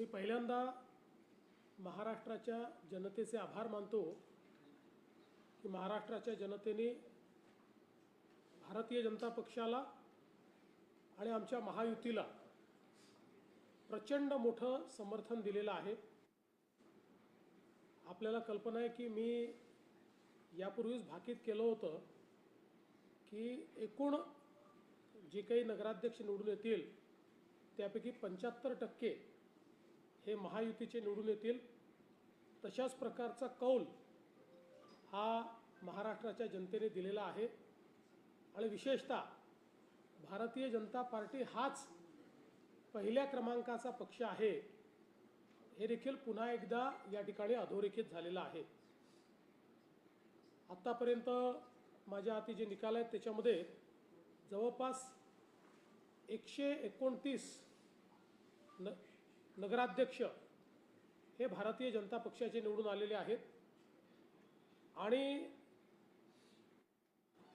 मी पहिल्यांदा महाराष्ट्राच्या जनतेचे आभार मानतो की महाराष्ट्राच्या जनतेने भारतीय जनता पक्षाला आणि आमच्या महायुतीला प्रचंड मोठं समर्थन दिलेलं आहे। आपल्याला कल्पना आहे की मी यापूर्वीच भाकीत केलं होतं की एकूण जे काही नगराध्यक्ष निवडून येतील त्यापैकी 75% हे महायुतीचे निवडून येतील। तशाच प्रकारचा कौल हा महाराष्ट्राच्या जनतेने दिलेला आहे आणि विशेषतः भारतीय जनता पार्टी हाच पहिल्या क्रमांकाचा पक्ष आहे हे देखील पुन्हा एकदा या ठिकाणी अधोरेखित झालेलं आहे। आतापर्यंत माझ्या हाती जे निकाल आहेत त्याच्यामध्ये जवळपास 129 नगराध्यक्ष हे भारतीय जनता पक्षाचे निवडून आलेले आहेत आणि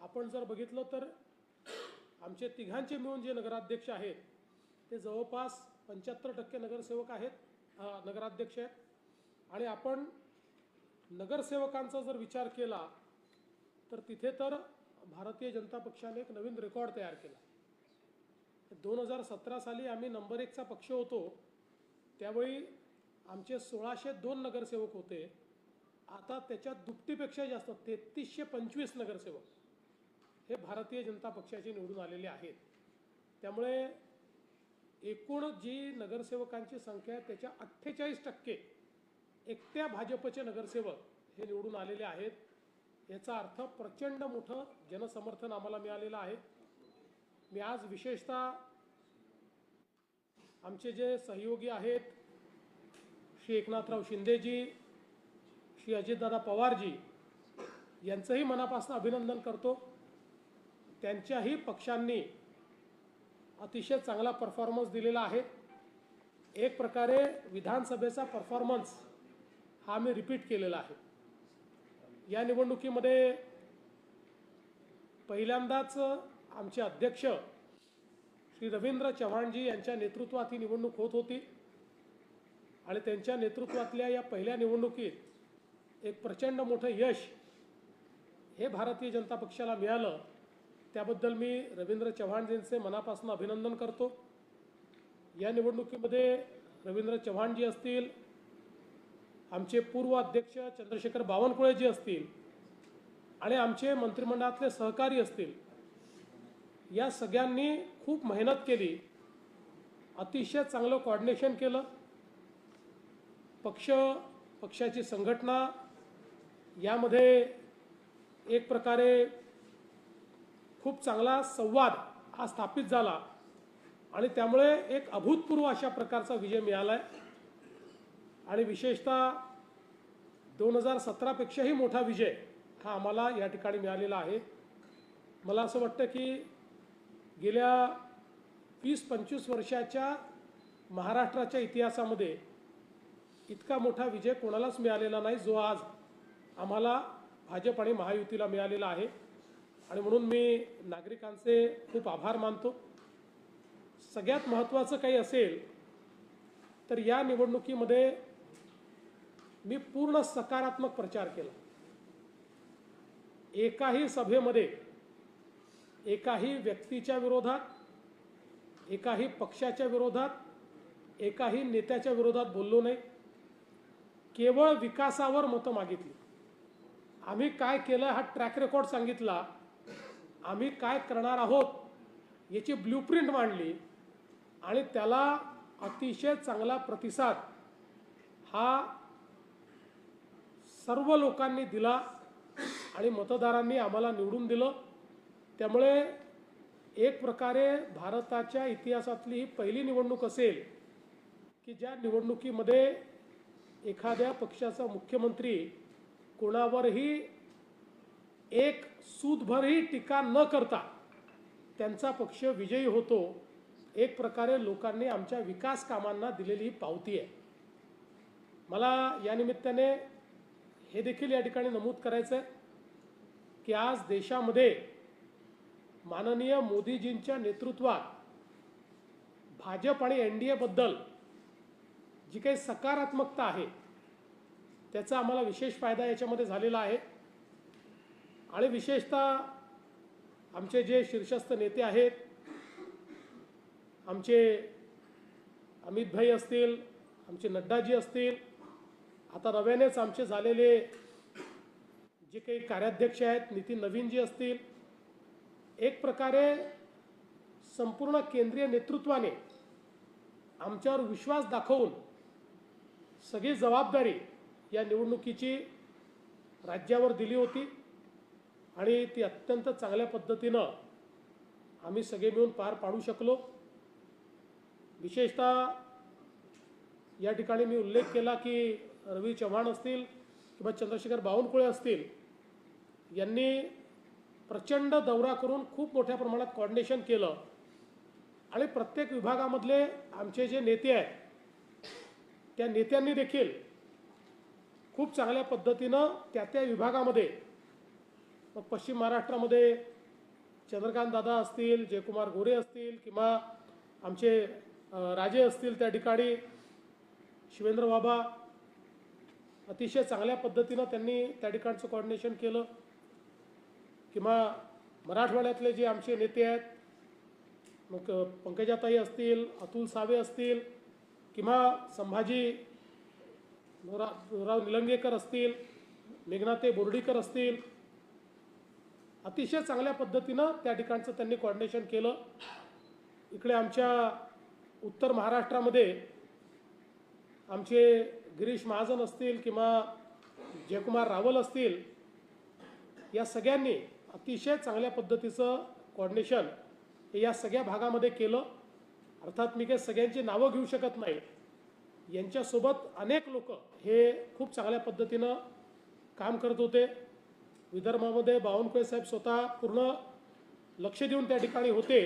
आपण जर बघितलं तर आमचे तिघांचे मिळून जे नगराध्यक्ष आहेत ते जवळपास 75% नगरसेवक आहेत, नगराध्यक्ष आहेत। आणि आपण नगरसेवकांचा जर विचार केला तर तिथे तर भारतीय जनता पक्षाने एक नवीन रेकॉर्ड तयार केला। 2017 साली आम्ही नंबर 1चा पक्ष होतो, त्यावेळी आमचे 1602 नगरसेवक होते। आता त्याच्यात दुपटीपेक्षा जास्त 3325 नगरसेवक हे भारतीय जनता पक्षाचे निवडून आलेले आहेत। त्यामुळे एकूण जी नगरसेवकांची संख्या आहे त्याच्या 48% एकट्या भाजपचे नगरसेवक हे निवडून आलेले आहेत। याचा अर्थ प्रचंड मोठं जनसमर्थन आम्हाला मिळालेलं आहे। मी आज विशेषतः आमचे जे सहयोगी आहेत श्री एकनाथराव शिंदेजी, श्री अजितदादा पवारजी यांचंही मनापासून अभिनंदन करतो। त्यांच्याही पक्षांनी अतिशय चांगला परफॉर्मन्स दिलेला आहे। एक प्रकारे विधानसभेचा परफॉर्मन्स हा मी रिपीट केलेला आहे। या निवडणुकीमध्ये पहिल्यांदाच आमचे अध्यक्ष श्री रवींद्र चव्हाणजी यांच्या नेतृत्वात ही निवडणूक होत होती आणि त्यांच्या नेतृत्वातल्या या पहिल्या निवडणुकीत एक प्रचंड मोठं यश हे भारतीय जनता पक्षाला मिळालं। त्याबद्दल मी रवींद्र चव्हाणजींचे मनापासून अभिनंदन करतो। या निवडणुकीमध्ये रवींद्र चव्हाणजी असतील, आमचे पूर्व अध्यक्ष चंद्रशेखर बावनकुळेजी असतील आणि आमचे मंत्रिमंडळातले सहकारी असतील, या सगळ्यांनी खूप मेहनत केली, अतिशय चांगलं कोऑर्डिनेशन केलं। पक्षाची संघटना यामध्ये एक प्रकारे खूप चांगला संवाद हा स्थापित झाला आणि त्यामुळे एक अभूतपूर्व अशा प्रकारचा विजय मिळाला आहे। आणि विशेषतः 2017 पेक्षाही मोठा विजय हा आम्हाला या ठिकाणी मिळालेला आहे। मला असं वाटतं की गेल्या 20-25 वर्षाच्या महाराष्ट्राच्या इतिहासामध्ये इतका मोठा विजय कोणालाच मिळालेला नाही जो आज आम्हाला भाजप आणि महायुतीला मिळालेला आहे। आणि म्हणून मी नागरिकांचे खूप आभार मानतो। सगळ्यात महत्त्वाचं काही असेल तर या निवडणुकीमध्ये मी पूर्ण सकारात्मक प्रचार केला। एकाही सभेमध्ये एकाही व्यक्तीच्या विरोधात, एकाही पक्षाच्या विरोधात, एकाही नेत्याच्या विरोधात बोललो नाही। केवळ विकासावर मतं मागितली। आम्ही काय केलं हा ट्रॅक रेकॉर्ड सांगितला, आम्ही काय करणार आहोत याची ब्ल्यूप्रिंट मांडली आणि त्याला अतिशय चांगला प्रतिसाद हा सर्व लोकांनी दिला आणि मतदारांनी आम्हाला निवडून दिलं। त्यामुळे एक प्रकारे भारताच्या इतिहासातली ही पहिली निवडणूक असेल की ज्या निवडणुकीमध्ये एखाद्या पक्षाचा मुख्यमंत्री कोणावरही एक सूदभरही टीका न करता त्यांचा पक्ष विजयी होतो। एक प्रकारे लोकांनी आमच्या विकास कामांना दिलेली ही पावती आहे। मला या निमित्ताने हे देखील या ठिकाणी नमूद करायचं आहे की आज देशामध्ये माननीय मोदीजींच्या नेतृत्वात भाजप आणि NDA बद्दल जी काही सकारात्मकता आहे त्याचा आम्हाला विशेष फायदा याच्यामध्ये झालेला आहे। आणि विशेषतः आमचे जे शीर्षस्थ नेते आहेत, आमचे अमित भाई असतील, आमचे नड्डाजी असतील, आता नव्यानेच आमचे झालेले जे काही कार्याध्यक्ष आहेत नितीन नवीनजी असतील, एक प्रकारे संपूर्ण केंद्रीय नेतृत्वाने आमच्यावर विश्वास दाखवून सगळी जबाबदारी या निवडणुकीची राज्यावर दिली होती आणि ती अत्यंत चांगल्या पद्धतीनं आम्ही सगळे मिळून पार पाडू शकलो। विशेषतः या ठिकाणी मी उल्लेख केला की रवी चव्हाण असतील किंवा चंद्रशेखर बावनकुळे असतील, यांनी प्रचंड दौरा करून खूप मोठ्या प्रमाणात कोऑर्डिनेशन केलं आणि प्रत्येक विभागामधले आमचे जे नेते आहेत त्या नेत्यांनी देखील खूप चांगल्या पद्धतीनं त्या विभागामध्ये, मग पश्चिम महाराष्ट्रामध्ये चंद्रकांत दादा असतील, जयकुमार गोरे असतील किंवा आमचे राजे असतील, त्या ठिकाणी शिवेंद्र बाबा, अतिशय चांगल्या पद्धतीनं त्यांनी त्या ठिकाणचं कोऑर्डिनेशन केलं। किंवा मराठवाड्यातले जे आमचे नेते आहेत, मग पंकजाताई असतील, अतुल सावे असतील किंवा संभाजी राव निलंगेकर असतील, मेघनाते बोर्डीकर असतील, अतिशय चांगल्या पद्धतीनं त्या ठिकाणचं त्यांनी कोऑर्डिनेशन केलं। इकडे आमच्या उत्तर महाराष्ट्रामध्ये आमचे गिरीश महाजन असतील किंवा जयकुमार रावल असतील, या सगळ्यांनी अतिशय चांगल्या पद्धतीचं कोऑर्डिनेशन या सगळ्या भागामध्ये केलं। अर्थात मी काही सगळ्यांची नावं घेऊ शकत नाही, यांच्यासोबत अनेक लोक हे खूप चांगल्या पद्धतीनं काम करत होते। विदर्भामध्ये बावनकुळे साहेब स्वतः पूर्ण लक्ष देऊन त्या ठिकाणी होते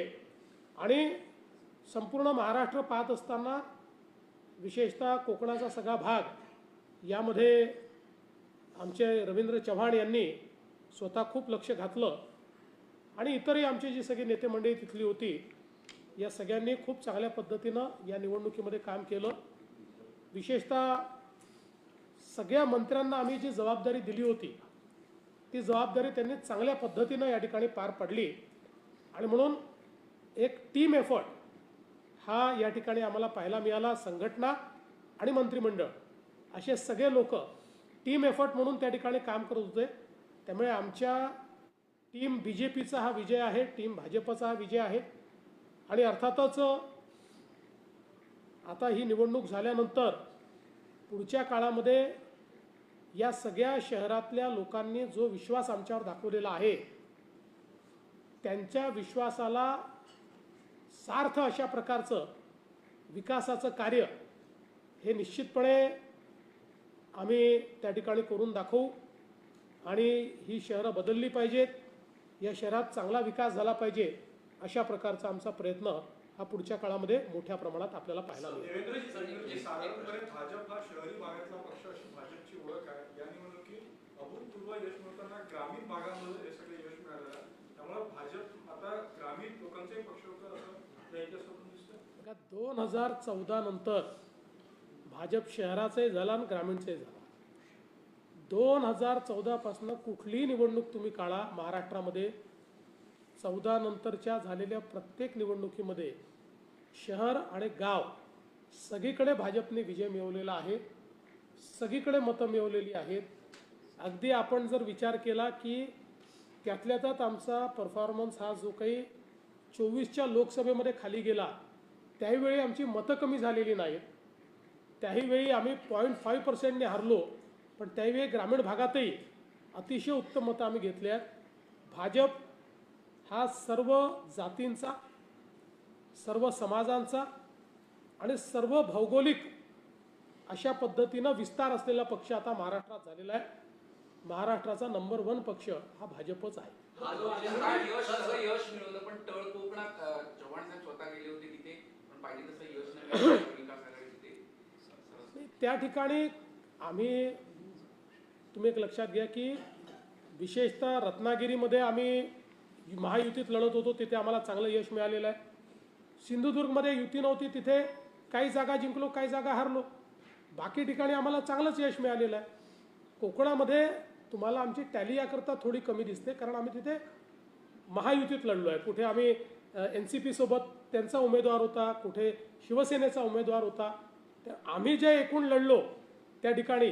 आणि संपूर्ण महाराष्ट्र पाहत असताना विशेषतः कोकणाचा सगळा भाग यामध्ये आमचे रवींद्र चव्हाण यांनी स्वतः खूप लक्ष घातलं आणि इतरही आमची जी सगळी नेते मंडळी तिथली होती, या सगळ्यांनी खूप चांगल्या पद्धतीनं या निवडणुकीमध्ये काम केलं। विशेषतः सगळ्या मंत्र्यांना आम्ही जी जबाबदारी दिली होती ती जबाबदारी त्यांनी चांगल्या पद्धतीनं या ठिकाणी पार पडली आणि म्हणून एक टीम एफर्ट हा या ठिकाणी आम्हाला पाहायला मिळाला। संघटना आणि मंत्रिमंडळ असे सगळे लोक टीम एफर्ट म्हणून त्या ठिकाणी काम करत होते। त्यामुळे आमच्या टीम BJPचा हा विजय आहे, टीम भाजपचा हा विजय आहे आणि अर्थातच आता ही निवडणूक झाल्यानंतर पुढच्या काळामध्ये या सगळ्या शहरातल्या लोकांनी जो विश्वास आमच्यावर दाखवलेला आहे, त्यांच्या विश्वासाला सार्थ अशा प्रकारचं विकासाचं कार्य हे निश्चितपणे आम्ही त्या ठिकाणी करून दाखवू आणि ही शहरं बदलली पाहिजेत, या शहरात चांगला विकास झाला पाहिजे, अशा प्रकारचा आमचा प्रयत्न हा पुढच्या काळामध्ये मोठ्या प्रमाणात आपल्याला पाहायला मिळेल। साधारणपणे भाजप हा शहरी भागातला पक्ष अशी भाजपची ओळख आहे। या निवडणुकीत अभूतपूर्व यश मिळताना ग्रामीण भागामध्ये हे सगळे यश मिळालेलं आहे, त्यामुळे भाजप आता ग्रामीण लोकांचाही पक्ष होतं असं या इतिहासातून दिसतं। बघा, 2014 नंतर भाजप शहराचंही झाला आणि ग्रामीणचंही झाला। 2014 पासून कुठलीही निवडणूक तुम्ही काढा, महाराष्ट्रामध्ये 14 नंतरच्या झालेल्या प्रत्येक निवडणुकीमध्ये शहर आणि गाव सगळीकडे भाजपने विजय मिळवलेला आहे, सगळीकडे मतं मिळवलेली आहेत। अगदी आपण जर विचार केला की त्यातल्या त्यात आमचा परफॉर्मन्स हा जो काही 24च्या लोकसभेमध्ये खाली गेला, त्यावेळी आमची मतं कमी झालेली नाहीत, त्याहीवेळी आम्ही 0.5% हारलो, पण त्यावेळी ग्रामीण भागातही अतिशय उत्तम मतं आम्ही घेतली आहेत। भाजप हा सर्व जातींचा, सर्व समाजांचा आणि सर्व भौगोलिक अशा पद्धतीनं विस्तार असलेला पक्ष आता महाराष्ट्रात झालेला आहे। महाराष्ट्राचा नंबर 1 पक्ष हा भाजपच आहे। यश मिळवलं, पण तळ कोकणात चव्हाण साहेब स्वतः गेले होते तिथे, पण पाहिजे तसं यश नाही विकास आघाडी त्या ठिकाणी आम्ही, तुम्ही एक लक्षात घ्या की विशेषतः रत्नागिरीमध्ये आम्ही महायुतीत लढत होतो, तिथे आम्हाला चांगलं यश मिळालेलं आहे। सिंधुदुर्गमध्ये युती नव्हती, तिथे काही जागा जिंकलो, काही जागा हारलो। बाकी ठिकाणी आम्हाला चांगलंच यश मिळालेलं आहे. कोकणामध्ये तुम्हाला आमची टॅली याकरता थोडी कमी दिसते, कारण आम्ही तिथे महायुतीत लढलो आहे. कुठे आम्ही NCP सोबत त्यांचा उमेदवार होता, कुठे शिवसेनेचा उमेदवार होता. तर आम्ही जे एकूण लढलो त्या ठिकाणी